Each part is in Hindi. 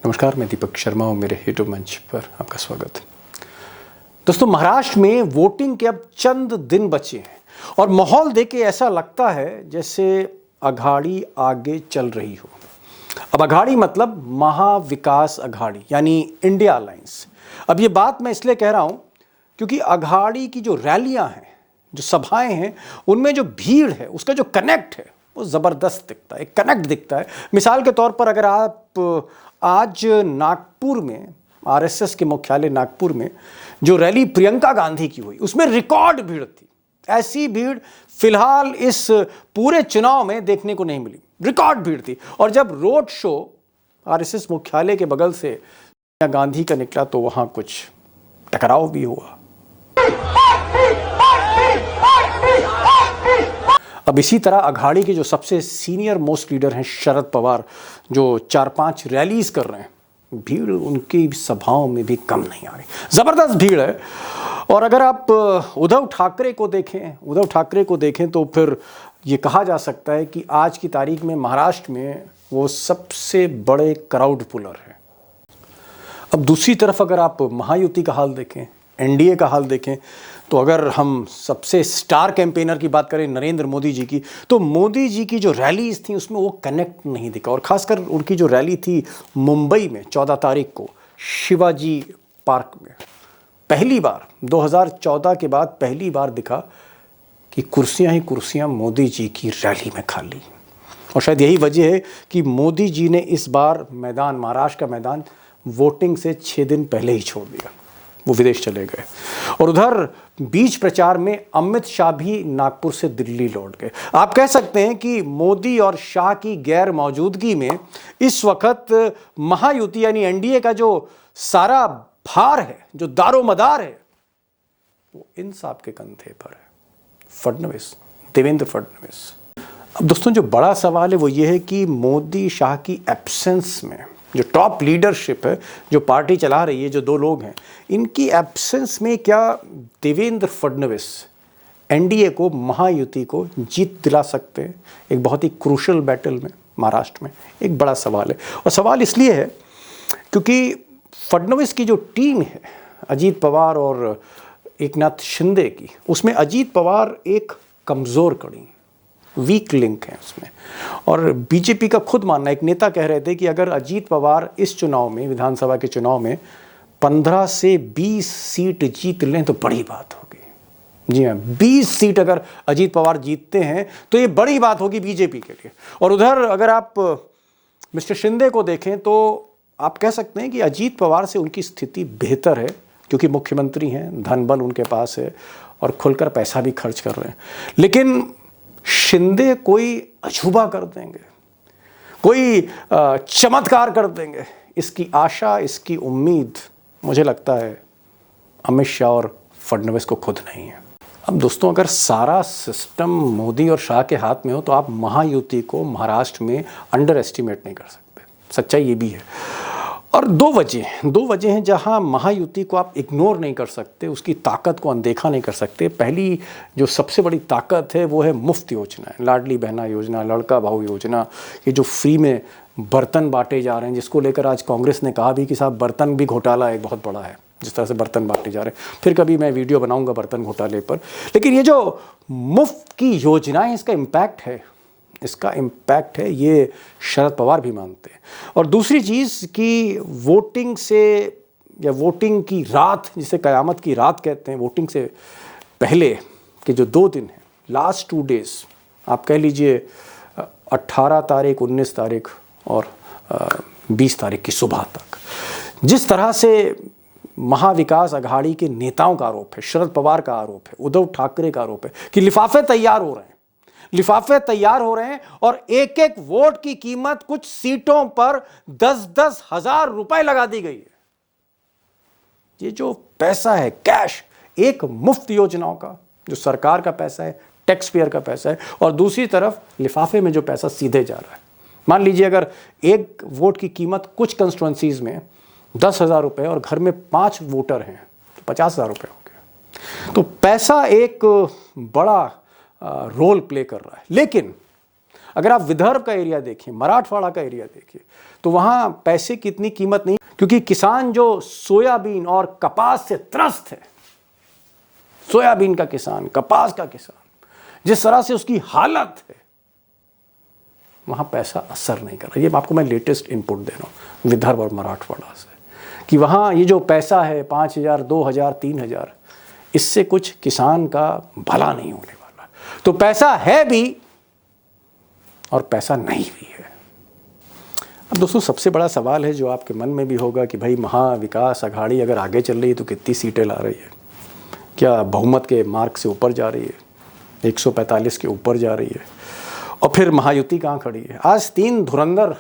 नमस्कार, मैं दीपक शर्मा हूँ। मेरे यूट्यूब मंच पर आपका स्वागत है। दोस्तों, महाराष्ट्र में वोटिंग के अब चंद दिन बचे हैं और माहौल देख के ऐसा लगता है जैसे अघाड़ी आगे चल रही हो। अब अघाड़ी मतलब महाविकास अघाड़ी यानी इंडिया अलायंस। अब ये बात मैं इसलिए कह रहा हूँ क्योंकि अघाड़ी की जो रैलियाँ हैं, जो सभाएं हैं, उनमें जो भीड़ है, उसका जो कनेक्ट है वो ज़बरदस्त दिखता है, एक कनेक्ट दिखता है। मिसाल के तौर पर अगर आप आज नागपुर में, आरएसएस के मुख्यालय नागपुर में जो रैली प्रियंका गांधी की हुई, उसमें रिकॉर्ड भीड़ थी। ऐसी भीड़ फिलहाल इस पूरे चुनाव में देखने को नहीं मिली। रिकॉर्ड भीड़ थी। और जब रोड शो आरएसएस मुख्यालय के बगल से गांधी का निकला तो वहां कुछ टकराव भी हुआ। अब इसी तरह अघाड़ी के जो सबसे सीनियर मोस्ट लीडर हैं शरद पवार, जो 4-5 रैलीज कर रहे हैं, भीड़ उनकी सभाओं में भी कम नहीं आ रही। ज़बरदस्त भीड़ है। और अगर आप उद्धव ठाकरे को देखें तो फिर ये कहा जा सकता है कि आज की तारीख में महाराष्ट्र में वो सबसे बड़े क्राउड पुलर है। अब दूसरी तरफ अगर आप महायुति का हाल देखें, एनडीए का हाल देखें, तो अगर हम सबसे स्टार कैंपेनर की बात करें नरेंद्र मोदी जी की, तो मोदी जी की जो रैलीज थी उसमें वो कनेक्ट नहीं दिखा। और खासकर उनकी जो रैली थी मुंबई में 14 तारीख को शिवाजी पार्क में, पहली बार 2014 के बाद पहली बार दिखा कि कुर्सियां ही कुर्सियां मोदी जी की रैली में खाली। और शायद यही वजह है कि मोदी जी ने इस बार मैदान, महाराष्ट्र का मैदान, वोटिंग से 6 दिन पहले ही छोड़ दिया। वो विदेश चले गए। और उधर बीच प्रचार में अमित शाह भी नागपुर से दिल्ली लौट गए। आप कह सकते हैं कि मोदी और शाह की गैर मौजूदगी में इस वक्त महायुति यानी एनडीए का जो सारा भार है, जो दारोमदार है, वो इन साहब के कंधे पर है, फडणवीस, देवेंद्र फडणवीस। अब दोस्तों, जो बड़ा सवाल है वो ये है कि मोदी शाह की एब्सेंस में जो टॉप लीडरशिप है, जो पार्टी चला रही है, जो 2 लोग हैं, इनकी एब्सेंस में क्या देवेंद्र फडणवीस एनडीए को, महायुति को जीत दिला सकते हैं एक बहुत ही क्रूशल बैटल में महाराष्ट्र में? एक बड़ा सवाल है। और सवाल इसलिए है क्योंकि फडणवीस की जो टीम है, अजीत पवार और एकनाथ शिंदे की, उसमें अजीत पवार एक कमज़ोर कड़ी, वीक लिंक है उसमें। और बीजेपी का खुद मानना, एक नेता कह रहे थे कि अगर अजीत पवार इस चुनाव में, विधानसभा के चुनाव में 15 से 20 सीट जीत लें तो बड़ी बात होगी। जी हाँ, 20 सीट अगर अजीत पवार जीतते हैं तो ये बड़ी बात होगी बीजेपी के लिए। और उधर अगर आप मिस्टर शिंदे को देखें तो आप कह सकते हैं कि अजीत पवार से उनकी स्थिति बेहतर है क्योंकि मुख्यमंत्री हैं, धन बल उनके पास है और खुलकर पैसा भी खर्च कर रहे हैं। लेकिन शिंदे कोई अजूबा कर देंगे, कोई चमत्कार कर देंगे, इसकी आशा, इसकी उम्मीद मुझे लगता है अमित शाह और फडणवीस को खुद नहीं है। अब दोस्तों, अगर सारा सिस्टम मोदी और शाह के हाथ में हो तो आप महायुति को महाराष्ट्र में अंडर एस्टिमेट नहीं कर सकते। सच्चाई ये भी है। और दो वजह हैं जहां महायुति को आप इग्नोर नहीं कर सकते, उसकी ताकत को अनदेखा नहीं कर सकते। पहली जो सबसे बड़ी ताकत है वो है मुफ्त योजना, लाडली बहना योजना, लड़का भाऊ योजना, ये जो फ्री में बर्तन बांटे जा रहे हैं, जिसको लेकर आज कांग्रेस ने कहा भी कि साहब बर्तन भी घोटाला एक बहुत बड़ा है, जिस तरह से बर्तन बांटे जा रहे हैं। फिर कभी मैं वीडियो बनाऊंगा बर्तन घोटाले पर। लेकिन ये जो मुफ्त की योजनाएं, इसका इम्पैक्ट है, ये शरद पवार भी मानते हैं। और दूसरी चीज़ कि वोटिंग से, या वोटिंग की रात, जिसे क़यामत की रात कहते हैं, वोटिंग से पहले के जो 2 दिन हैं, लास्ट 2 डेज़, आप कह लीजिए 18 तारीख, 19 तारीख और 20 तारीख की सुबह तक, जिस तरह से महाविकास अघाड़ी के नेताओं का आरोप है, शरद पवार का आरोप है, उद्धव ठाकरे का आरोप है कि लिफाफे तैयार हो रहे हैं और एक एक वोट की कीमत कुछ सीटों पर 10-10 हजार रुपए लगा दी गई है। ये जो पैसा है, कैश, एक मुफ्त योजनाओं का, जो सरकार का पैसा है, टैक्स पेयर का पैसा है, और दूसरी तरफ लिफाफे में जो पैसा सीधे जा रहा है। मान लीजिए अगर एक वोट की कीमत कुछ कंस्टिट्यूएंसीज में 10,000 रुपये और घर में 5 वोटर हैं तो 50,000 रुपये हो गया। तो पैसा एक बड़ा रोल प्ले कर रहा है। लेकिन अगर आप विदर्भ का एरिया देखें, मराठवाड़ा का एरिया देखें, तो वहाँ पैसे की इतनी कीमत नहीं, क्योंकि किसान जो सोयाबीन और कपास से त्रस्त है, सोयाबीन का किसान, कपास का किसान, जिस तरह से उसकी हालत है, वहाँ पैसा असर नहीं कर रहा। ये आपको मैं लेटेस्ट इनपुट दे रहा हूँ विदर्भ और मराठवाड़ा से, कि वहाँ ये जो पैसा है 5,000, 2,000, 3,000, इससे कुछ किसान का भला नहीं होने वाला। तो पैसा है भी और पैसा नहीं भी है। अब दोस्तों, सबसे बड़ा सवाल है जो आपके मन में भी होगा कि भाई, महाविकास अघाड़ी अगर आगे चल रही है तो कितनी सीटें ला रही है? क्या बहुमत के मार्क से ऊपर जा रही है? 145 के ऊपर जा रही है? और फिर महायुति कहाँ खड़ी है? आज 3 धुरंधर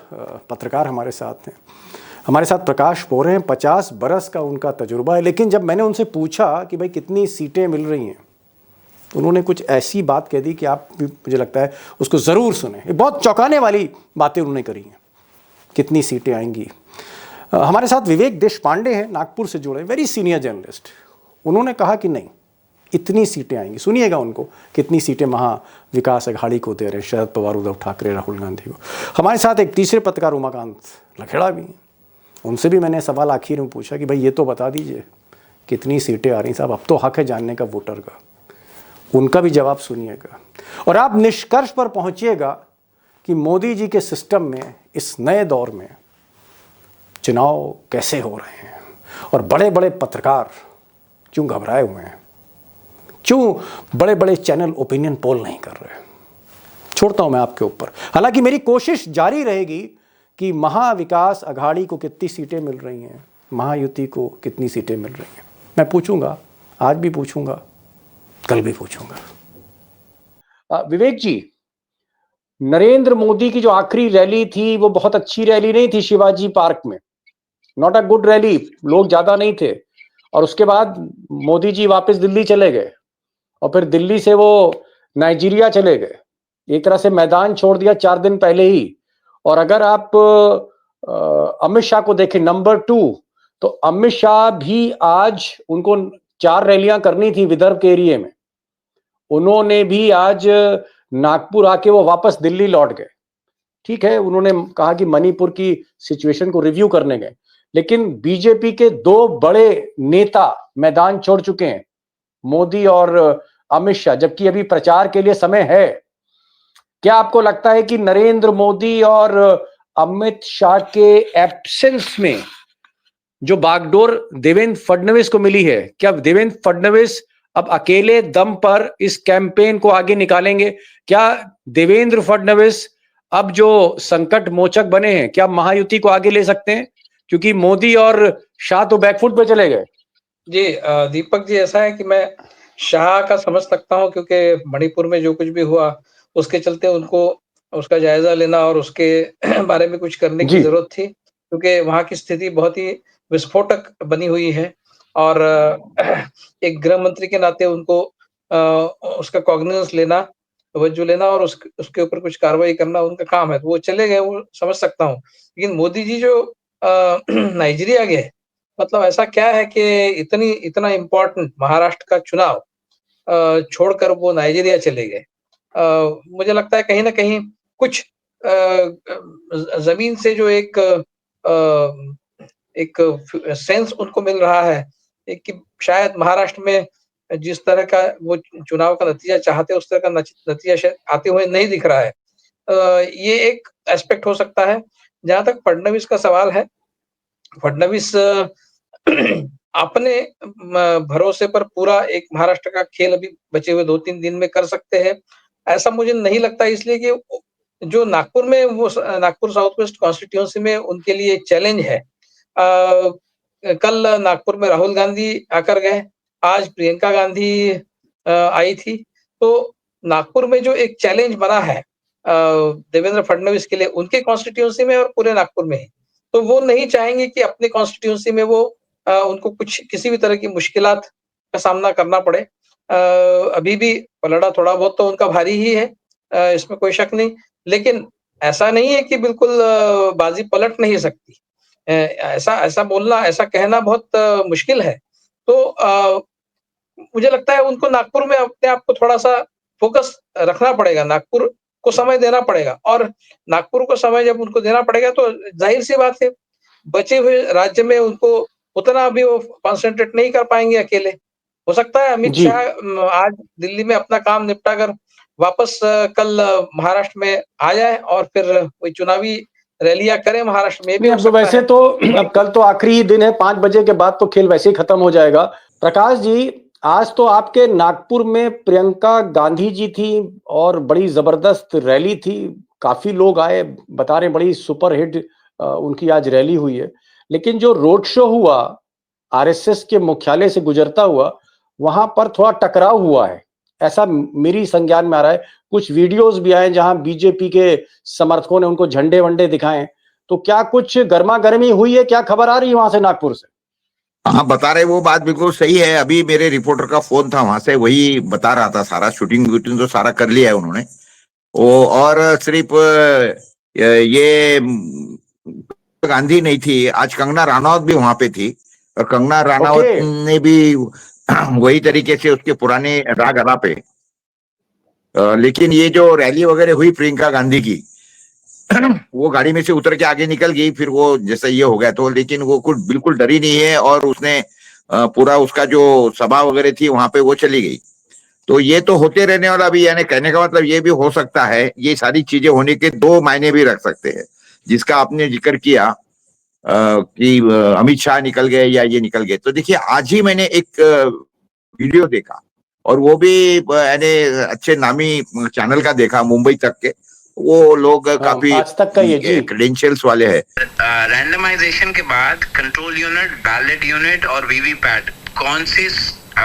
पत्रकार हमारे साथ हैं। हमारे साथ प्रकाश पोरे हैं, 50 बरस का उनका तजुर्बा है। लेकिन जब मैंने उनसे पूछा कि भाई कितनी सीटें मिल रही हैं, तो उन्होंने कुछ ऐसी बात कह दी कि आप भी, मुझे लगता है, उसको ज़रूर सुने। ये बहुत चौंकाने वाली बातें उन्होंने करी हैं, कितनी सीटें आएंगी। हमारे साथ विवेक देशपांडे हैं, नागपुर से जुड़े, वेरी सीनियर जर्नलिस्ट। उन्होंने कहा कि नहीं, इतनी सीटें आएंगी। सुनिएगा उनको, कितनी सीटें महाविकास अघाड़ी को दे रहे हैं, शरद पवार, उद्धव ठाकरे, राहुल गांधी को। हमारे साथ एक तीसरे पत्रकार उमाकांत लखेड़ा भी हैं। उनसे भी मैंने सवाल आखिर में पूछा कि भाई ये तो बता दीजिए कितनी सीटें आ रही साहब, अब तो हक है जानने का वोटर का। उनका भी जवाब सुनिएगा और आप निष्कर्ष पर पहुंचिएगा कि मोदी जी के सिस्टम में इस नए दौर में चुनाव कैसे हो रहे हैं और बड़े बड़े पत्रकार क्यों घबराए हुए हैं, क्यों बड़े बड़े चैनल ओपिनियन पोल नहीं कर रहे। छोड़ता हूं मैं आपके ऊपर। हालांकि मेरी कोशिश जारी रहेगी कि महाविकास अघाड़ी को कितनी सीटें मिल रही हैं, महायुति को कितनी सीटें मिल रही हैं। मैं पूछूंगा, आज भी पूछूंगा, कल भी पूछूंगा। विवेक जी, नरेंद्र मोदी की जो आखिरी रैली थी वो बहुत अच्छी रैली नहीं थी शिवाजी पार्क में, नॉट अ गुड रैली, लोग ज्यादा नहीं थे। और उसके बाद मोदी जी वापस दिल्ली चले गए और फिर दिल्ली से वो नाइजीरिया चले गए, एक तरह से मैदान छोड़ दिया 4 दिन पहले ही। और अगर आप अमित शाह को देखें नंबर 2, तो अमित शाह भी आज, उनको 4 रैलियां करनी थी विदर्भ के एरिया में, उन्होंने भी आज नागपुर आके वो वापस दिल्ली लौट गए। ठीक है, उन्होंने कहा कि मणिपुर की सिचुएशन को रिव्यू करने गए, लेकिन बीजेपी के 2 बड़े नेता मैदान छोड़ चुके हैं, मोदी और अमित शाह, जबकि अभी प्रचार के लिए समय है। क्या आपको लगता है कि नरेंद्र मोदी और अमित शाह के एब्सेंस में जो बागडोर देवेंद्र फडणवीस को मिली है, क्या देवेंद्र फडणवीस अब अकेले दम पर इस कैंपेन को आगे निकालेंगे? क्या देवेंद्र फडणवीस अब जो संकट मोचक बने हैं, क्या महायुति को आगे ले सकते हैं? क्योंकि मोदी और शाह तो बैकफुट पे चले गए। जी दीपक जी, ऐसा है कि मैं शाह का समझ सकता हूँ, क्योंकि मणिपुर में जो कुछ भी हुआ उसके चलते उनको उसका जायजा लेना और उसके बारे में कुछ करने की जरूरत थी, क्योंकि वहाँ की स्थिति बहुत ही विस्फोटक बनी हुई है। और एक गृह मंत्री के नाते उनको उसका कॉग्निजेंस लेना, तवज्जो लेना और उसके ऊपर कुछ कार्रवाई करना उनका काम है। तो वो चले गए, वो समझ सकता हूँ। लेकिन मोदी जी जो नाइजीरिया गए, मतलब ऐसा क्या है कि इतना इम्पोर्टेंट महाराष्ट्र का चुनाव छोड़कर वो नाइजीरिया चले गए। मुझे लगता है कहीं न कहीं कुछ ज़मीन से जो एक सेंस उनको मिल रहा है, एक कि शायद महाराष्ट्र में जिस तरह का वो चुनाव का नतीजा चाहते हैं, उस तरह का नतीजा शायद आते हुए नहीं दिख रहा है। ये एक एस्पेक्ट हो सकता है। जहाँ तक फडणवीस का सवाल है, फडणवीस अपने भरोसे पर पूरा एक महाराष्ट्र का खेल अभी बचे हुए 2-3 दिन में कर सकते हैं, ऐसा मुझे नहीं लगता, इसलिए कि जो नागपुर में वो नागपुर साउथ वेस्ट कॉन्स्टिट्यूएंसी में उनके लिए चैलेंज है। कल नागपुर में राहुल गांधी आकर गए, आज प्रियंका गांधी आई थी। तो नागपुर में जो एक चैलेंज बना है देवेंद्र फडणवीस के लिए उनके कॉन्स्टिट्यूएंसी में और पूरे नागपुर में ही, तो वो नहीं चाहेंगे कि अपने कॉन्स्टिट्यूएंसी में वो उनको किसी भी तरह की मुश्किलात का सामना करना पड़े। अभी भी पलड़ा थोड़ा बहुत तो उनका भारी ही है, इसमें कोई शक नहीं। लेकिन ऐसा नहीं है कि बिल्कुल बाजी पलट नहीं सकती। ऐसा ऐसा बोलना, ऐसा कहना बहुत मुश्किल है। तो मुझे लगता है उनको नागपुर में अपने आप को थोड़ा-सा फ़ोकस रखना पड़ेगा। नागपुर को समय देना पड़ेगा, और नागपुर को समय जब उनको देना पड़ेगा तो जाहिर सी बात है बचे हुए राज्य में उनको उतना भी वो कॉन्सेंट्रेट नहीं कर पाएंगे अकेले। हो सकता है अमित जी। शाह आज दिल्ली में अपना काम निपटा कर वापस कल महाराष्ट्र में आ जाए और फिर कोई चुनावी रैलियां करें महाराष्ट्र में, भी नहीं, हो अब तो सकता वैसे है। तो अब कल तो आखिरी ही दिन है, 5 बजे के बाद तो खेल वैसे ही खत्म हो जाएगा। प्रकाश जी, आज तो आपके नागपुर में प्रियंका गांधी जी थी और बड़ी जबरदस्त रैली थी, काफी लोग आए, बता रहे बड़ी सुपर हिट उनकी आज रैली हुई है। लेकिन जो रोड शो हुआ आरएसएस के मुख्यालय से गुजरता हुआ, वहां पर थोड़ा टकराव हुआ है, ऐसा मेरी संज्ञान में आ रहा है। कुछ वीडियोस भी आए जहां बीजेपी के समर्थकों ने उनको झंडे वंडे दिखाए। तो क्या कुछ गर्मा गर्मी हुई है, क्या खबर आ रही है वहां से नागपुर से? हाँ, बता रहे वो बात बिल्कुल सही है। अभी मेरे रिपोर्टर का फोन था वहां से, वही बता रहा था। सारा शूटिंग वूटिंग तो सारा कर लिया है उन्होंने वो। और सिर्फ ये गांधी नहीं थी, आज कंगना रनौत भी वहां पे थी, और कंगना रनौत ओके। ने भी वही तरीके से उसके पुराने राग अदा पे। लेकिन ये जो रैली वगैरह हुई प्रियंका गांधी की, वो गाड़ी में से उतर के आगे निकल गई, फिर वो जैसे ये हो गया तो। लेकिन वो कुछ बिल्कुल डरी नहीं है, और उसने पूरा उसका जो सभा वगैरह थी वहां पे वो चली गई। तो ये तो होते रहने वाला भी, यानी कहने का मतलब ये भी हो सकता है, ये सारी चीजें होने के दो मायने भी रख सकते हैं, जिसका आपने जिक्र किया कि अमित शाह निकल गए या ये निकल गए। तो देखिए, आज ही मैंने एक वीडियो देखा, और वो भी यानी अच्छे नामी चैनल का देखा, मुंबई तक के। वो लोग काफी आज तक का ये जी क्रेडेंशियल्स वाले हैं। रैंडमाइजेशन के बाद कंट्रोल यूनिट, बैलेट यूनिट और वीवीपैट कौन सी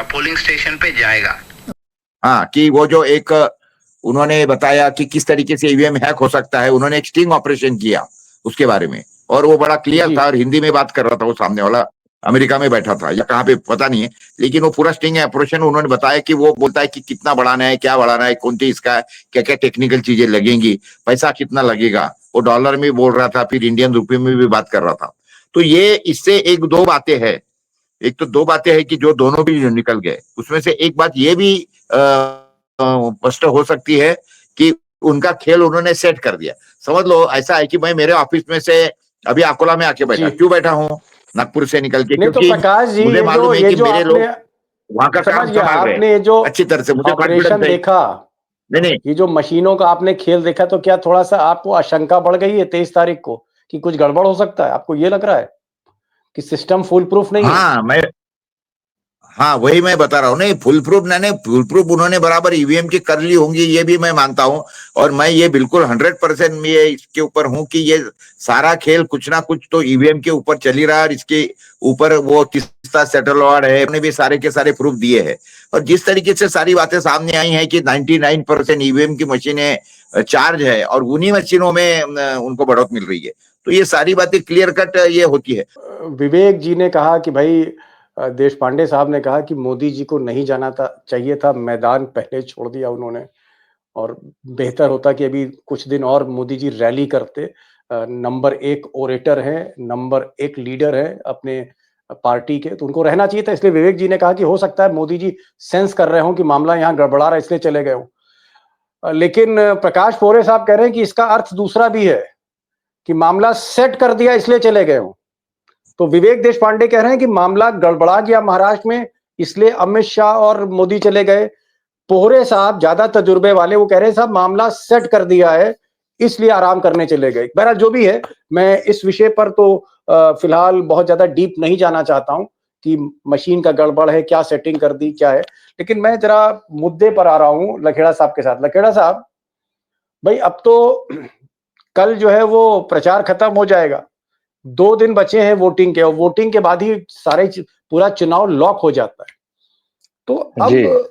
पोलिंग स्टेशन पे जाएगा? हाँ, कि वो जो एक उन्होंने बताया कि किस तरीके से ईवीएम हैक हो सकता है। उन्होंने एक स्टिंग ऑपरेशन किया उसके बारे में, और वो बड़ा क्लियर जी। था, और हिंदी में बात कर रहा था वो सामने वाला, अमेरिका में बैठा था या कहाँ पे पता नहीं है। लेकिन वो पूरा स्टिंग ऑपरेशन उन्होंने बताया कि वो बोलता है कि कितना बढ़ाना है, क्या बढ़ाना है, कौन सी इसका क्या क्या टेक्निकल चीजें लगेंगी, पैसा कितना लगेगा। वो डॉलर में बोल रहा था, फिर इंडियन रुपये में भी बात कर रहा था। तो ये इससे एक दो बातें हैं। एक तो दो बातें हैं कि जो दोनों भी निकल गए, उसमें से एक बात ये भी स्पष्ट हो सकती है कि उनका खेल उन्होंने सेट कर दिया। समझ लो ऐसा है कि मैं मेरे ऑफिस में से अभी अकोला में आके बैठा, क्यों बैठा हूँ नागपुर से निकल के, नहीं तो क्योंकि प्रकाश जी, मुझे मालूम है ये कि जो मेरे लोग आपने वहां का समझ काम गया, संभाल रहे आपने हैं ये जो अच्छी तरह से, मुझे कॉन्फिडेंस ऑपरेशन है। देखा, नहीं नहीं, ये जो मशीनों का आपने खेल देखा, तो क्या थोड़ा सा आपको आशंका बढ़ गई है 23 तारीख को कि कुछ गड़बड़ हो सकता है? आपको ये लग रहा है कि सिस्टम फुल प्रूफ नहीं है? हाँ वही मैं बता रहा हूँ। नहीं, फुल प्रूफ उन्होंने बराबर ईवीएम की कर ली होंगी, ये भी मैं मानता हूँ। और मैं ये बिल्कुल 100% ये इसके ऊपर हूँ कि ये सारा खेल कुछ ना कुछ तो ईवीएम के ऊपर चल ही रहा है, और इसके ऊपर वो तीसरा सेटलवार्ड है, उन्होंने भी सारे के सारे प्रूफ दिए हैं। और जिस तरीके से सारी बातें सामने आई हैं कि 99% ईवीएम की मशीनें चार्ज है, और उन्हीं मशीनों में उनको बढ़ोत मिल रही है, तो ये सारी बातें क्लियर कट ये होती है। विवेक जी ने कहा कि भाई, देश पांडे साहब ने कहा कि मोदी जी को नहीं जाना चाहिए था, मैदान पहले छोड़ दिया उन्होंने, और बेहतर होता कि अभी कुछ दिन और मोदी जी रैली करते। नंबर 1 ओरेटर है, नंबर 1 लीडर है अपने पार्टी के, तो उनको रहना चाहिए था। इसलिए विवेक जी ने कहा कि हो सकता है मोदी जी सेंस कर रहे हो कि मामला यहाँ गड़बड़ा रहा है, इसलिए चले गए हो। लेकिन प्रकाश पोरे साहब कह रहे हैं कि इसका अर्थ दूसरा भी है कि मामला सेट कर दिया इसलिए चले गए हो। तो विवेक देश पांडे कह रहे हैं कि मामला गड़बड़ा गया महाराष्ट्र में, इसलिए अमित शाह और मोदी चले गए। पोहरे साहब ज्यादा तजुर्बे वाले, वो कह रहे हैं साहब मामला सेट कर दिया है इसलिए आराम करने चले गए। बहरहाल जो भी है, मैं इस विषय पर तो फिलहाल बहुत ज्यादा डीप नहीं जाना चाहता हूं कि मशीन का गड़बड़ है, क्या सेटिंग कर दी, क्या है। लेकिन मैं जरा मुद्दे पर आ रहा हूं लखेड़ा साहब के साथ। लखेड़ा साहब भाई, अब तो कल जो है वो प्रचार खत्म हो जाएगा, 2 दिन बचे हैं वोटिंग के, और वोटिंग के बाद ही पूरा चुनाव लॉक हो जाता है। तो अब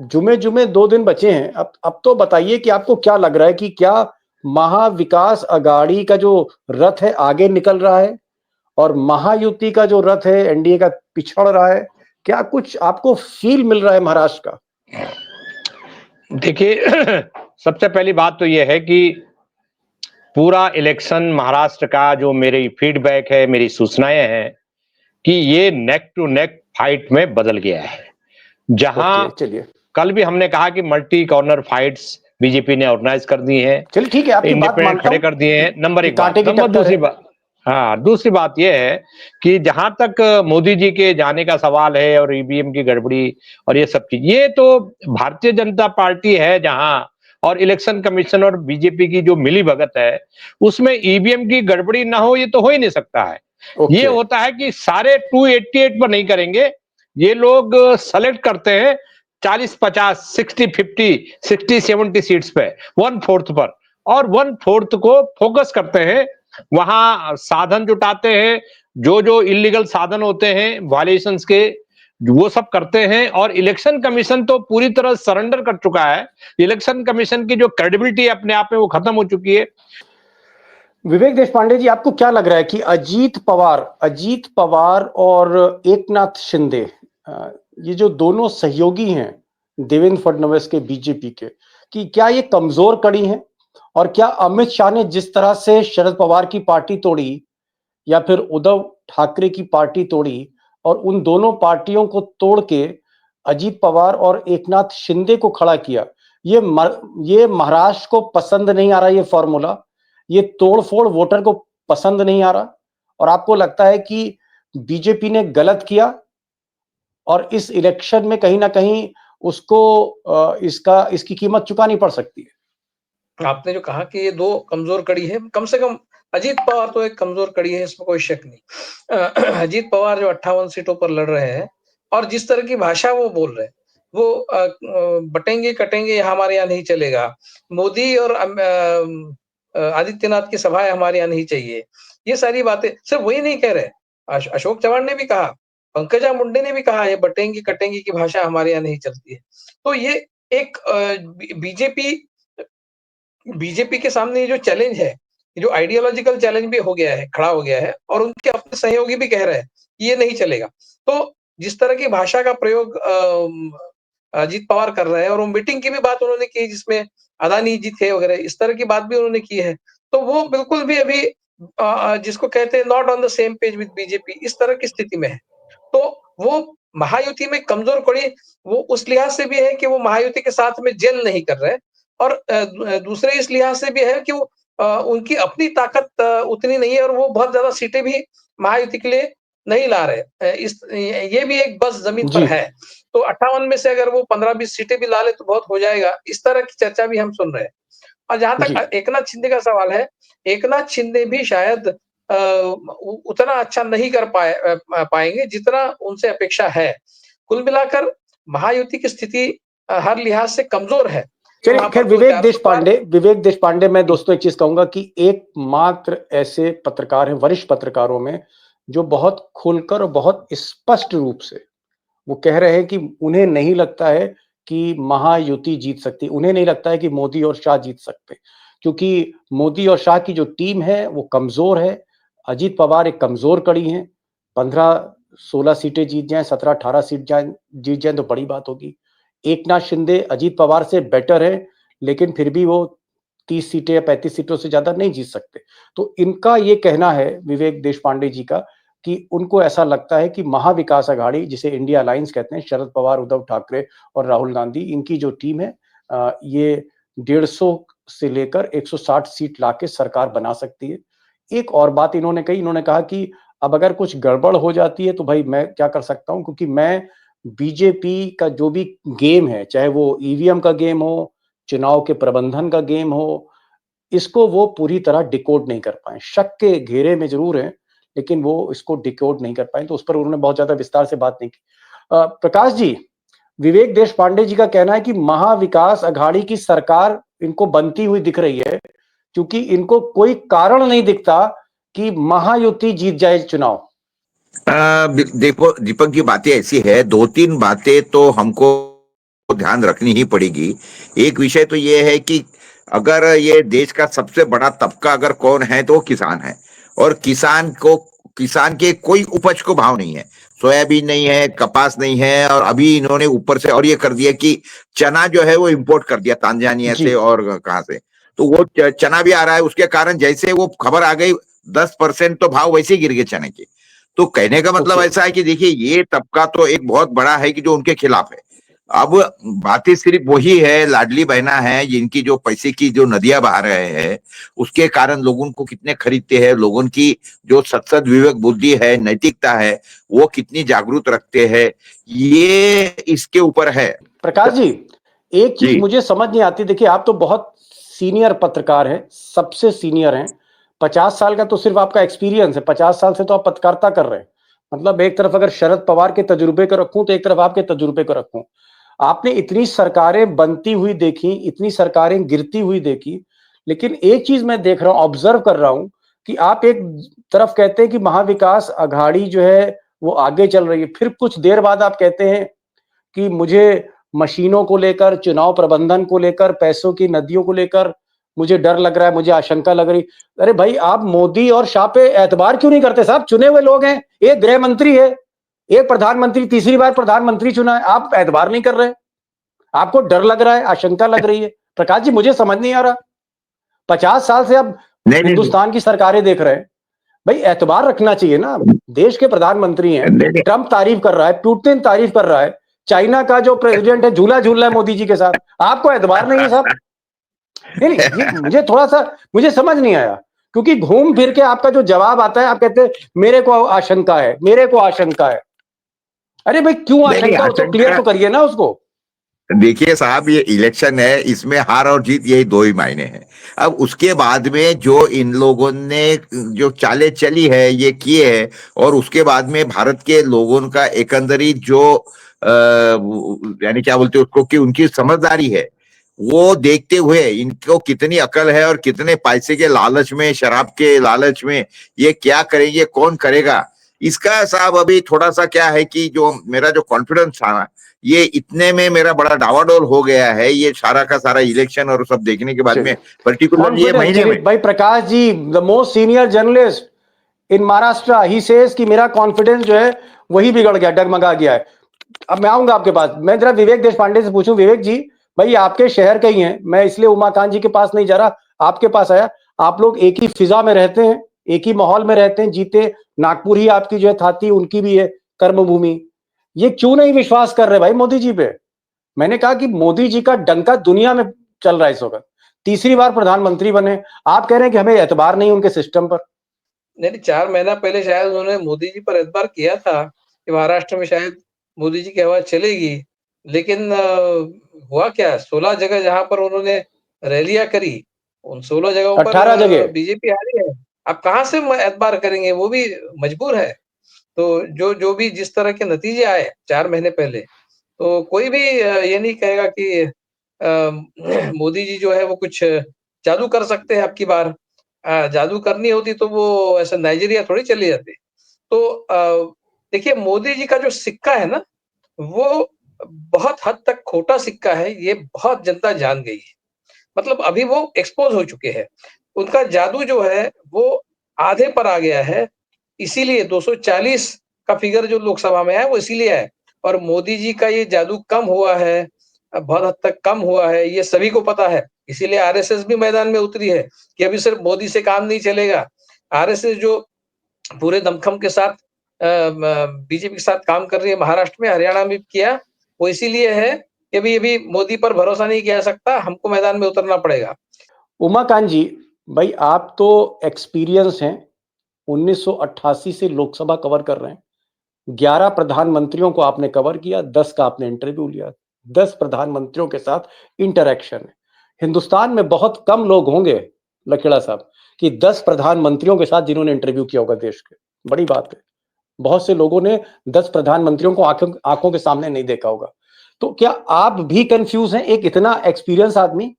जुमे 2 दिन बचे हैं। अब तो बताइए कि आपको क्या लग रहा है कि क्या महाविकास अघाड़ी का जो रथ है आगे निकल रहा है, और महायुति का जो रथ है एनडीए का पिछड़ रहा है? क्या कुछ आपको फील मिल रहा है महाराष्ट्र का? देखिए, सबसे पहली बात तो यह है कि पूरा इलेक्शन महाराष्ट्र का जो मेरी फीडबैक है, मेरी सूचनाएं हैं कि ये नेक टू नेक फाइट में बदल गया है। जहां चलिए, कल भी हमने कहा कि मल्टी कॉर्नर फाइट्स बीजेपी ने ऑर्गेनाइज कर दी है, चलिए ठीक है, आपकी बात इंडिपेंडेंट मानता खड़े हूं कर दिए हैं। नंबर कि एक बात। कांटे की नंबर टक्कर दूसरी है। बात, हाँ दूसरी बात यह है कि जहां तक मोदी जी के जाने का सवाल है और ईवीएम की गड़बड़ी और ये सब चीज, ये तो भारतीय जनता पार्टी है जहां, और इलेक्शन कमीशन और बीजेपी की जो मिली भगत है उसमें ईवीएम की गड़बड़ी ना हो, ये तो हो ही नहीं सकता है। ओके। ये होता है कि सारे 288 पर नहीं करेंगे, ये लोग सेलेक्ट करते हैं 40-50, 60-50, 60-70 सीट्स पे, 1/4 पर, और 1/4 को फोकस करते हैं, वहां साधन जुटाते हैं, जो जो इलीगल साधन होते हैं वायलेशंस के, वो सब करते हैं। और इलेक्शन कमीशन तो पूरी तरह सरेंडर कर चुका है। इलेक्शन कमीशन की जो क्रेडिबिलिटी अपने आप में वो खत्म हो चुकी है। विवेक देशपांडे जी, आपको क्या लग रहा है कि अजीत पवार और एकनाथ शिंदे, ये जो दोनों सहयोगी हैं देवेंद्र फडणवीस के, बीजेपी के, कि क्या ये कमजोर कड़ी हैं? और क्या अमित शाह ने जिस तरह से शरद पवार की पार्टी तोड़ी या फिर उद्धव ठाकरे की पार्टी तोड़ी, और उन दोनों पार्टियों को तोड़ के अजीत पवार और एकनाथ शिंदे को खड़ा किया, ये महाराष्ट्र को पसंद नहीं आ रहा, ये फॉर्मूला, ये तोड़फोड़ वोटर को पसंद नहीं आ रहा, और आपको लगता है कि बीजेपी ने गलत किया और इस इलेक्शन में कहीं ना कहीं उसको इसकी कीमत चुकानी पड़ सकती है? आपने जो कहा कि ये दो कमजोर कड़ी है, कम से कम अजीत पवार तो एक कमजोर कड़ी है, इसमें कोई शक नहीं। अजीत पवार जो 58 सीटों पर लड़ रहे हैं और जिस तरह की भाषा वो बोल रहे हैं, वो बटेंगे कटेंगे हमारे यहाँ नहीं चलेगा, मोदी और आदित्यनाथ की सभाएं हमारे यहाँ नहीं चाहिए, ये सारी बातें सिर्फ वही नहीं कह रहे, अशोक चव्हाण ने भी कहा, पंकजा मुंडे ने भी कहा, ये बटेंगे कटेंगे की भाषा हमारे यहाँ नहीं चलती है। तो ये एक बीजेपी के सामने ये जो चैलेंज है, जो आइडियोलॉजिकल चैलेंज भी हो गया है, खड़ा हो गया है, और उनके अपने सहयोगी भी कह रहे हैं कि ये नहीं चलेगा। तो जिस तरह की भाषा का प्रयोग अजीत पवार कर रहे हैं, और वो मीटिंग की भी बात उन्होंने की जिसमें अदानी जी थे वगैरह, इस तरह की बात भी उन्होंने की है, तो वो बिल्कुल भी अभी जिसको कहते हैं not on the same page with BJP, इस तरह की स्थिति में है। तो वो महायुति में कमजोर कड़ी वो उस लिहाज से भी है कि वो महायुति के साथ में जेल नहीं कर रहे, और दूसरे इस लिहाज से भी है कि वो उनकी अपनी ताकत उतनी नहीं है, और वो बहुत ज्यादा सीटें भी महायुति के लिए नहीं ला रहे। ये भी एक बस जमीन पर है। तो 58 में से अगर वो 15-20 सीटें भी ला ले तो बहुत हो जाएगा, इस तरह की चर्चा भी हम सुन रहे हैं। और जहां तक एकनाथ शिंदे का सवाल है, एकनाथ शिंदे भी शायद उतना अच्छा नहीं कर पाएंगे जितना उनसे अपेक्षा है। कुल मिलाकर महायुति की स्थिति हर लिहाज से कमजोर है। चलिए खैर, विवेक देशपांडे, मैं दोस्तों एक चीज कहूंगा कि एकमात्र ऐसे पत्रकार हैं वरिष्ठ पत्रकारों में जो बहुत खुलकर और बहुत स्पष्ट रूप से वो कह रहे हैं कि उन्हें नहीं लगता है कि महायुति जीत सकती, उन्हें नहीं लगता है कि मोदी और शाह जीत सकते, क्योंकि मोदी और शाह की जो टीम है वो कमजोर है। अजीत पवार एक कमजोर कड़ी हैं, 15-16 सीटें जीत जाएं, 17-18 सीट जीत जाएं तो बड़ी बात होगी। एकनाथ शिंदे अजीत पवार से बेटर है, लेकिन फिर भी वो 30 सीटें या 35 सीटों से ज्यादा नहीं जीत सकते। तो इनका ये कहना है, विवेक देशपांडे जी का, कि उनको ऐसा लगता है कि महाविकास अघाड़ी, जिसे इंडिया अलायंस कहते हैं, शरद पवार, उद्धव ठाकरे और राहुल गांधी, इनकी जो टीम है, ये 150 से लेकर 160 सीट लाके सरकार बना सकती है। एक और बात इन्होंने कही, इन्होंने कहा कि अब अगर कुछ गड़बड़ हो जाती है तो भाई मैं क्या कर सकता हूं, क्योंकि मैं बीजेपी का जो भी गेम है, चाहे वो ईवीएम का गेम हो, चुनाव के प्रबंधन का गेम हो, इसको वो पूरी तरह डिकोड नहीं कर पाए। शक के घेरे में जरूर हैं, लेकिन वो इसको डिकोड नहीं कर पाए, तो उस पर उन्होंने बहुत ज्यादा विस्तार से बात नहीं की। प्रकाश जी, विवेक देशपांडे जी का कहना है कि महाविकास अघाड़ी की सरकार इनको बनती हुई दिख रही है, क्योंकि इनको कोई कारण नहीं दिखता कि महायुति जीत जाए चुनाव। देखो दीपक जी, बातें ऐसी है, 2-3 बातें तो हमको ध्यान रखनी ही पड़ेगी। एक विषय तो ये है कि अगर ये देश का सबसे बड़ा तबका अगर कौन है तो किसान है, और किसान के कोई उपज को भाव नहीं है, सोयाबीन नहीं है, कपास नहीं है, और अभी इन्होंने ऊपर से और ये कर दिया कि चना जो है वो इंपोर्ट कर दिया तांजानिया से और कहां से, तो वो चना भी आ रहा है। उसके कारण जैसे वो खबर आ गई 10% तो भाव वैसे गिर गए चने के। तो कहने का मतलब ऐसा है कि देखिए, ये तबका तो एक बहुत बड़ा है कि जो उनके खिलाफ है। अब बातें सिर्फ वही है, लाडली बहना है जिनकी जो पैसे की जो नदियां बहा रहे हैं, उसके कारण लोगों को कितने खरीदते हैं, लोगों की जो सत्सद विवेक बुद्धि है, नैतिकता है, वो कितनी जागरूक रखते हैं, ये इसके ऊपर है। प्रकाश जी, एक चीज जी मुझे समझ नहीं आती, देखिए आप तो बहुत सीनियर पत्रकार हैं, सबसे सीनियर हैं, 50 साल का तो सिर्फ आपका एक्सपीरियंस है, 50 साल से तो आप पत्रकारिता कर रहे हैं। मतलब एक तरफ अगर शरद पवार के तजुर्बे को रखूं तो एक तरफ आपके तजुर्बे को रखूं, आपने इतनी सरकारें बनती हुई देखी, इतनी सरकारें गिरती हुई देखी, लेकिन एक चीज मैं देख रहा हूं, ऑब्जर्व कर रहा हूं कि आप एक तरफ कहते हैं कि महाविकास अघाड़ी जो है वो आगे चल रही है, फिर कुछ देर बाद आप कहते हैं कि मुझे मशीनों को लेकर, चुनाव प्रबंधन को लेकर, पैसों की नदियों को लेकर मुझे डर लग रहा है, मुझे आशंका लग रही। अरे भाई, आप मोदी और शाह पे एतबार क्यों नहीं करते साहब? चुने हुए लोग हैं, एक गृह मंत्री है, एक प्रधानमंत्री, तीसरी बार प्रधानमंत्री चुना है, आप एतबार नहीं कर रहे, आपको डर लग रहा है, आशंका लग रही है। प्रकाश जी, मुझे समझ नहीं आ रहा, 50 साल से आप नहीं नहीं हिंदुस्तान की सरकारें देख रहे हैं, भाई एतबार रखना चाहिए ना। देश के प्रधानमंत्री हैं, नहीं, ट्रंप तारीफ कर रहा है, पुतिन तारीफ कर रहा है, चाइना का जो प्रेसिडेंट है झूला झूल रहा है मोदी जी के साथ, आपको एतबार नहीं है साहब? नहीं, ये मुझे थोड़ा सा मुझे समझ नहीं आया, क्योंकि घूम फिर के आपका जो जवाब आता है, आप कहते हैं मेरे को आशंका है, मेरे को आशंका है। अरे भाई, क्यों नहीं, आशंका हो तो क्लियर तो करिए ना उसको। देखिए साहब, ये इलेक्शन है, इसमें हार और जीत यही दो ही मायने हैं। अब उसके बाद में जो इन लोगों ने जो चालें चली है, ये किए है, और उसके बाद में भारत के लोगों का एकंदरी जो यानी क्या बोलते हैं उसको, कि उनकी समझदारी है, वो देखते हुए इनको कितनी अकल है और कितने पैसे के लालच में, शराब के लालच में ये क्या करेंगे, कौन करेगा, इसका साहब अभी थोड़ा सा क्या है कि जो मेरा जो कॉन्फिडेंस था, ये इतने में मेरा बड़ा डावाडोल हो गया है, ये सारा का सारा इलेक्शन और सब देखने के बाद में, पर्टिकुलर ये महीने में। भाई Prakash ji, the most senior journalist in Maharashtra, he says कि मेरा कॉन्फिडेंस जो है वही बिगड़ गया, डगमगा गया है। अब मैं आऊंगा आपके पास, मैं जरा विवेक देशपांडे से पूछूं। विवेक जी, भाई आपके शहर के ही हैं, मैं इसलिए उमाकांत जी के पास नहीं जा रहा, आपके पास आया। आप लोग एक ही फिजा में रहते हैं, एक ही माहौल में रहते हैं, जीते नागपुर ही आपकी जो है थाती, उनकी भी है कर्मभूमि। ये क्यों नहीं विश्वास कर रहे भाई मोदी जी पे? मैंने कहा कि मोदी जी का डंका दुनिया में चल रहा है इस वक्त, तीसरी बार प्रधानमंत्री बने, आप कह रहे हैं कि हमें एतबार नहीं उनके सिस्टम पर। नहीं, 4 महीना पहले शायद उन्होंने मोदी जी पर एतबार किया था कि महाराष्ट्र में शायद मोदी जी की हवा चलेगी, लेकिन हुआ क्या, 16 जगह जहां पर उन्होंने रैलियां करी, उन 16 जगहों 18 पर जगह बीजेपी हारी है। अब कहां से एतबार करेंगे, वो भी मजबूर है। तो जो जो भी जिस तरह के नतीजे आए 4 महीने पहले, तो कोई भी ये नहीं कहेगा कि मोदी जी जो है वो कुछ जादू कर सकते हैं अब की बार। जादू करनी होती तो वो ऐसे नाइजीरिया थोड़ी चली जाती। तो देखिए, मोदी जी का जो सिक्का है ना, वो बहुत हद तक खोटा सिक्का है, ये बहुत जनता जान गई है। मतलब अभी वो एक्सपोज हो चुके हैं। उनका जादू जो है वो आधे पर आ गया है, इसीलिए 240 का फिगर जो लोकसभा में है वो इसीलिए है। और मोदी जी का ये जादू कम हुआ है, बहुत हद तक कम हुआ है, ये सभी को पता है। इसीलिए आरएसएस भी मैदान में उतरी है कि अभी सिर्फ मोदी से काम नहीं चलेगा। आरएसएस जो पूरे दमखम के साथ बीजेपी के साथ काम कर रही है, महाराष्ट्र में, हरियाणा में किया, वो इसीलिए है कि अभी मोदी पर भरोसा नहीं किया जा सकता, हमको मैदान में उतरना पड़ेगा। उमाकांत जी, भाई आप तो एक्सपीरियंस हैं, 1988 से लोकसभा कवर कर रहे हैं, 11 प्रधानमंत्रियों को आपने कवर किया, 10 का आपने इंटरव्यू लिया, 10 प्रधानमंत्रियों के साथ इंटरैक्शन है। हिंदुस्तान में बहुत कम लोग होंगे लखेड़ा साहब कि 10 प्रधानमंत्रियों के साथ जिन्होंने इंटरव्यू किया होगा देश के, बड़ी बात है। बहुत से लोगों ने 10 प्रधानमंत्रियों को आंखों के सामने नहीं देखा होगा। तो क्या आप भी कंफ्यूज हैं, एक इतना एक्सपीरियंस आदमी,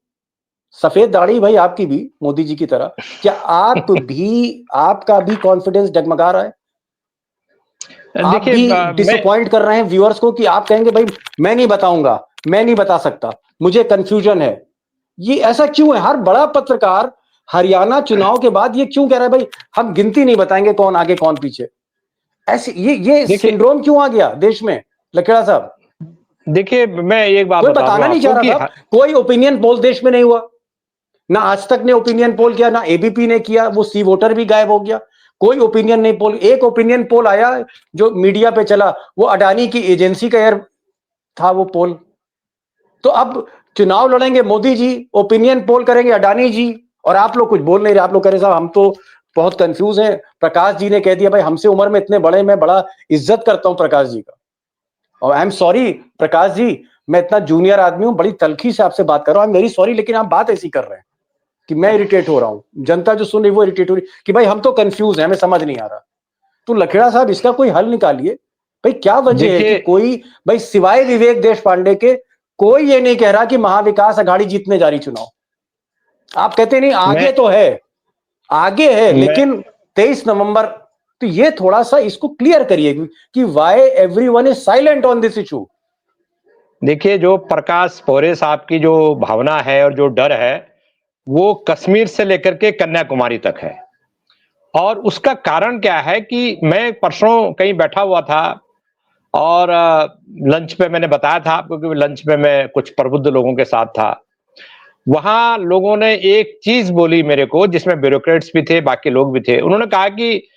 सफेद दाढ़ी भाई आपकी भी मोदी जी की तरह, क्या आपका भी कॉन्फिडेंस डगमगा रहा है? आप भी डिसअपॉइंट कर रहे हैं व्यूअर्स को कि आप कहेंगे भाई मैं नहीं बताऊंगा, मैं नहीं बता सकता, मुझे कंफ्यूजन है? ये ऐसा क्यों है? हर बड़ा पत्रकार हरियाणा चुनाव के बाद ये क्यों कह रहा है भाई हम गिनती नहीं बताएंगे कौन आगे कौन पीछे? ऐसे ये सिंड्रोम क्यों आ गया देश में लखेड़ा साहब? देखिए, मैं एक बात कोई बताना नहीं चाह रहा था, कोई ओपिनियन पोल देश में नहीं हुआ, ना आज तक ने ओपिनियन पोल किया, ना एबीपी ने किया, वो सी वोटर भी गायब हो गया, कोई ओपिनियन नहीं पोल। एक ओपिनियन पोल आया जो मीडिया पे चला, वो अडानी की एजेंसी का एयर था वो पोल, तो अब चुनाव लड़ेंगे मोदी जी, ओपिनियन पोल करेंगे अडानी जी, और आप लोग कुछ बोल नहीं रहे। आप लोग कह रहे साहब हम तो बहुत कंफ्यूज हैं। प्रकाश जी ने कह दिया भाई हमसे उम्र में इतने बड़े, मैं बड़ा इज्जत करता हूं प्रकाश जी का, और I am sorry Prakash ji, मैं इतना जूनियर आदमी हूं, बड़ी तलखी से आपसे बात कर रहा हूं, आई एम वेरी सॉरी, लेकिन आप बात ऐसी कर रहे हैं कि मैं इरिटेट हो रहा हूं, जनता जो सुन रही वो इरिटेट हो रही कि भाई हम तो कंफ्यूज हैं, हमें समझ नहीं आ रहा। तो लखेड़ा साहब इसका कोई हल निकालिए भाई, क्या वजह है कि कोई भाई सिवाय विवेक देश पांडे के कोई ये नहीं कह रहा कि महाविकास अघाड़ी जीतने जा रही चुनाव। आप कहते नहीं आगे तो है, आगे है, लेकिन 23 नवंबर, तो ये थोड़ा सा इसको क्लियर करिए कि why everyone is silent on this issue. देखिए, जो प्रकाश पोरे साहब की जो भावना है और जो डर है वो कश्मीर से लेकर के कन्याकुमारी तक है। और उसका कारण क्या है कि मैं परसों कहीं बैठा हुआ था और लंच पे मैंने बताया था आपको कि लंच पे मैं कुछ प्रबुद्ध लोगों के साथ था। वहां लोगों ने एक चीज बोली मेरे को, जिसमें ब्यूरोक्रेट्स भी थे, बाकी लोग भी थे। उन्होंने कहा कि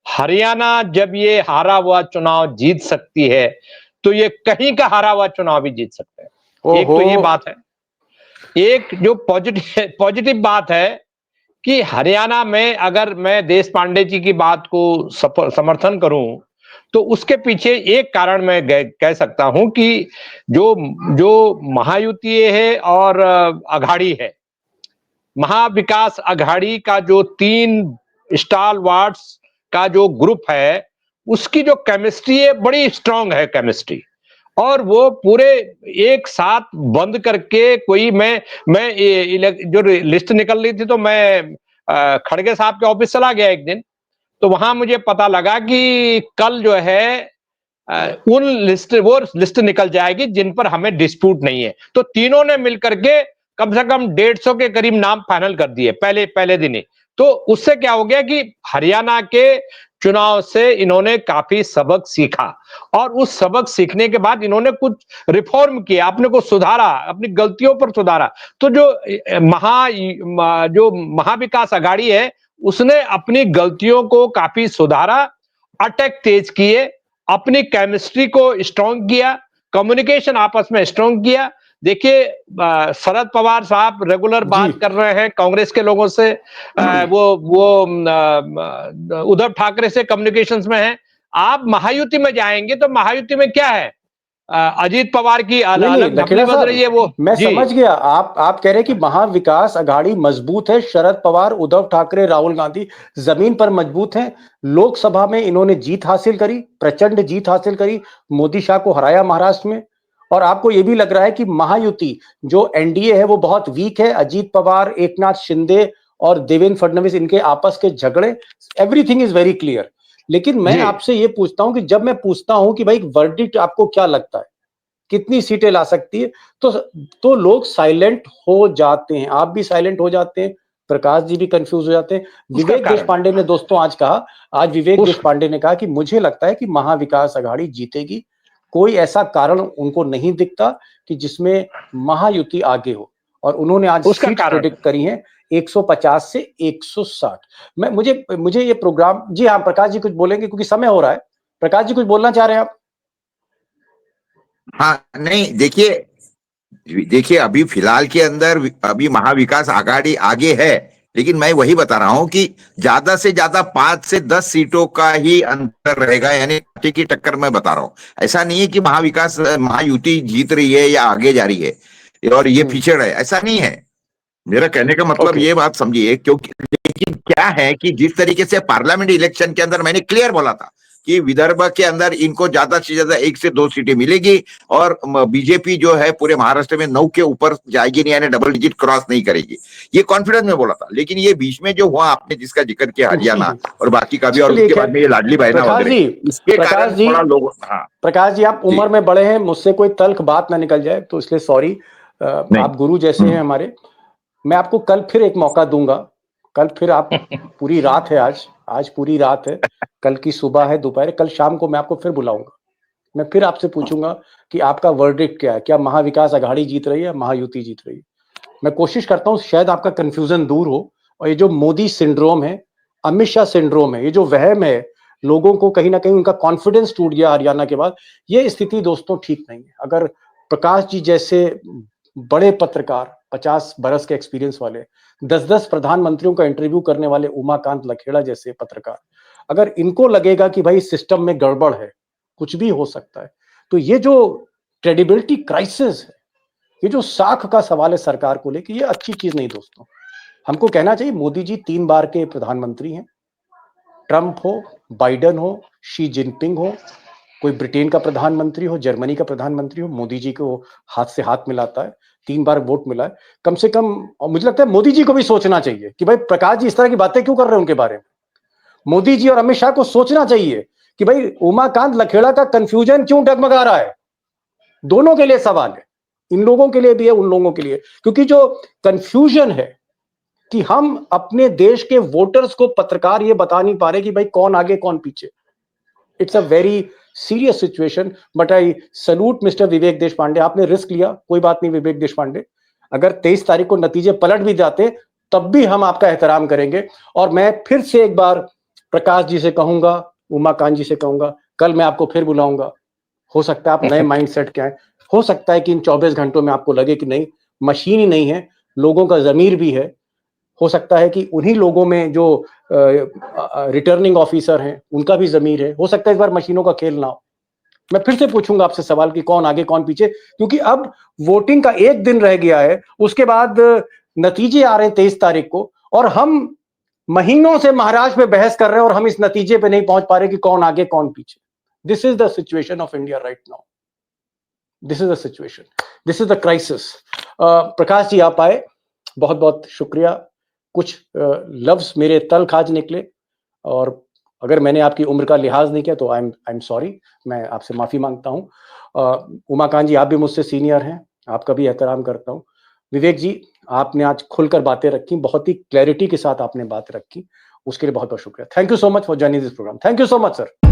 हरियाणा जब ये हारा हुआ चुनाव जीत सकती है तो ये कहीं का हारा हुआ चुनाव भी जीत सकते हैं। एक तो ये बात है। एक जो पॉजिटिव बात है कि हरियाणा में अगर मैं देश पांडे जी की बात को समर्थन करूं तो उसके पीछे एक कारण मैं कह सकता हूं कि जो जो महायुति है और अघाड़ी है, महाविकास अघाड़ी का जो 3 स्टालवार्ट्स का जो ग्रुप है, उसकी जो केमिस्ट्री है बड़ी स्ट्रांग है केमिस्ट्री। और वो पूरे एक साथ बंद करके कोई मैं जो लिस्ट निकल रही थी तो मैं खड़गे साहब के ऑफिस चला गया एक दिन, तो वहां मुझे पता लगा कि कल जो है वो लिस्ट निकल जाएगी जिन पर हमें डिस्प्यूट नहीं है। तो तीनों ने मिलकर के कम से कम 150 के करीब नाम फाइनल कर दिए पहले दिन ही। तो उससे क्या हो गया कि हरियाणा के चुनाव से इन्होंने काफी सबक सीखा, और उस सबक सीखने के बाद इन्होंने कुछ रिफॉर्म किया, अपने को सुधारा, अपनी गलतियों पर सुधारा। तो जो महाविकास अघाड़ी है उसने अपनी गलतियों को काफी सुधारा, अटैक तेज किए, अपनी केमिस्ट्री को स्ट्रांग किया, कम्युनिकेशन आपस में स्ट्रांग किया। देखिए, शरद पवार साहब रेगुलर बात कर रहे हैं कांग्रेस के लोगों से, वो उद्धव ठाकरे से कम्युनिकेशंस में है। आप महायुति में जाएंगे तो महायुति में क्या है, अजीत पवार की अलग धपली बज रही है। वो मैं समझ गया, आप कह रहे हैं कि महाविकास अघाड़ी मजबूत है, शरद पवार, उद्धव ठाकरे, राहुल गांधी जमीन पर मजबूत हैं। लोकसभा में इन्होंने जीत हासिल करी, प्रचंड जीत हासिल करी, मोदी शाह को हराया महाराष्ट्र में। और आपको यह भी लग रहा है कि महायुति जो एनडीए है वो बहुत वीक है, अजीत पवार, एकनाथ शिंदे और देवेंद्र फडणवीस, इनके आपस के झगड़े, एवरीथिंग इज वेरी क्लियर। लेकिन मैं आपसे ये पूछता हूं कि जब मैं पूछता हूं कि भाई वर्डिक्ट आपको क्या लगता है, कितनी सीटें ला सकती है, तो लोग साइलेंट हो जाते हैं, आप भी साइलेंट हो जाते हैं, प्रकाश जी भी कंफ्यूज हो जाते हैं। विवेक देश पांडे ने दोस्तों आज विवेक देश पांडे ने कहा कि मुझे लगता है कि महाविकास अघाड़ी जीतेगी, कोई ऐसा कारण उनको नहीं दिखता कि जिसमें महायुति आगे हो। और उन्होंने आज सीट प्रेडिक्ट करी है 150 से 160। मुझे ये प्रोग्राम, जी हाँ प्रकाश जी कुछ बोलेंगे क्योंकि समय हो रहा है। प्रकाश जी कुछ बोलना चाह रहे हैं आप? हाँ, नहीं, देखिए अभी फिलहाल के अंदर अभी महाविकास आघाड़ी आगे है, लेकिन मैं वही बता रहा हूं कि ज्यादा से ज्यादा 5 से 10 सीटों का ही अंतर रहेगा, यानी पार्टी की टक्कर मैं बता रहा हूं। ऐसा नहीं है कि महायुति जीत रही है या आगे जा रही है और ये पिछड़ है, ऐसा नहीं है। मेरा कहने का मतलब ये बात समझिए, क्योंकि लेकिन क्या है कि जिस तरीके से पार्लियामेंट इलेक्शन के अंदर मैंने क्लियर बोला था कि विदर्भ के अंदर इनको ज्यादा से ज्यादा 1 से 2 सीटें मिलेगी और बीजेपी जो है पूरे महाराष्ट्र में 9 के ऊपर जाएगी नहीं, यानी डबल डिजिट क्रॉस नहीं करेगी, ये कॉन्फिडेंस में बोला था। लेकिन ये बीच में जो हुआ, आपने जिसका जिक्र किया हरियाणा और बाकी का भी, और उसके बाद में ये लाडली बहना वगैरह, इसके कारण थोड़ा लोग। हाँ प्रकाश जी, आप उम्र में बड़े हैं, मुझसे कोई तल्ख बात ना निकल जाए तो इसलिए सॉरी, आप गुरु जैसे हैं हमारे। मैं आपको कल फिर एक मौका दूंगा, कल फिर आप पूरी रात है, आज पूरी रात है, कल की सुबह है, दोपहर, कल शाम को मैं आपको फिर बुलाऊंगा। मैं फिर आपसे पूछूंगा कि आपका वर्डिक्ट क्या है, क्या महाविकास अघाड़ी जीत रही है, महायुति जीत रही है। मैं कोशिश करता हूं शायद आपका कंफ्यूजन दूर हो, और ये जो मोदी सिंड्रोम है, अमित शाह सिंड्रोम है, ये जो वहम है, लोगों को कहीं ना कहीं उनका कॉन्फिडेंस टूट गया हरियाणा के बाद, ये स्थिति दोस्तों ठीक नहीं है। अगर प्रकाश जी जैसे बड़े पत्रकार, 50 बरस के एक्सपीरियंस वाले, 10-10 प्रधानमंत्रियों का इंटरव्यू करने वाले उमाकांत लखेड़ा जैसे पत्रकार, अगर इनको लगेगा कि भाई सिस्टम में गड़बड़ है, कुछ भी हो सकता है, तो ये जो क्रेडिबिलिटी क्राइसिस है, ये जो साख का सवाल है सरकार को लेकर, ये अच्छी चीज नहीं दोस्तों। हमको कहना चाहिए मोदी जी 3 बार के प्रधानमंत्री हैं, ट्रंप हो, बाइडेन हो, शी जिनपिंग हो, कोई ब्रिटेन का प्रधानमंत्री हो, जर्मनी का प्रधानमंत्री हो, मोदी जी को हाथ से हाथ मिलाता है, 3 बार वोट मिला है। कम से कम, और मुझे लगता है मोदी जी को भी सोचना चाहिए कि भाई प्रकाश जी इस तरह की बातें क्यों कर रहे हैं उनके बारे में। मोदी जी और अमित शाह को सोचना चाहिए कि भाई उमाकांत लखेड़ा का कंफ्यूजन क्यों डगमगा रहा है। दोनों के लिए सवाल है, इन लोगों के लिए भी है, उन लोगों के लिए, क्योंकि जो कंफ्यूजन है कि हम अपने देश के वोटर्स को, पत्रकार ये बता नहीं पा रहे कि भाई कौन आगे कौन पीछे। It's a very serious situation, but I salute mister Vivek Deshpande, आपने रिस्क लिया, कोई बात नहीं विवेक देशपांडे, अगर 23 तारीख को नतीजे पलट भी जाते तब भी हम आपका एहतराम करेंगे। और मैं फिर से एक बार प्रकाश जी से कहूंगा, उमाकांत जी से कहूंगा, कल मैं आपको फिर बुलाऊंगा। हो सकता है आप नए माइंडसेट के आए, हो सकता है कि इन 24 घंटों में आपको लगे कि नहीं, मशीन ही नहीं है, लोगों का जमीर भी है। हो सकता है कि उन्हीं लोगों में जो रिटर्निंग ऑफिसर हैं उनका भी जमीर है। हो सकता है इस बार मशीनों का खेल ना हो। मैं फिर से पूछूंगा आपसे सवाल कि कौन आगे कौन पीछे, क्योंकि अब वोटिंग का 1 दिन रह गया है, उसके बाद नतीजे आ रहे हैं 23 तारीख को, और हम महीनों से महाराष्ट्र में बहस कर रहे हैं और हम इस नतीजे पे नहीं पहुंच पा रहे कि कौन आगे कौन पीछे। This is the situation of India right now, this is the situation, this is the crisis. Prakash ji आप आए, बहुत बहुत शुक्रिया। कुछ लफ्ज मेरे तल खाज निकले, और अगर मैंने आपकी उम्र का लिहाज नहीं किया तो आई एम सॉरी, मैं आपसे माफी मांगता हूं। उमाकांत जी आप भी मुझसे सीनियर हैं, आपका भी एहतराम करता हूं। विवेक जी आपने आज खुलकर बातें रखी, बहुत ही क्लैरिटी के साथ आपने बात रखी, उसके लिए बहुत बहुत शुक्रिया। Thank you so much for joining this programme. Thank you so much sir.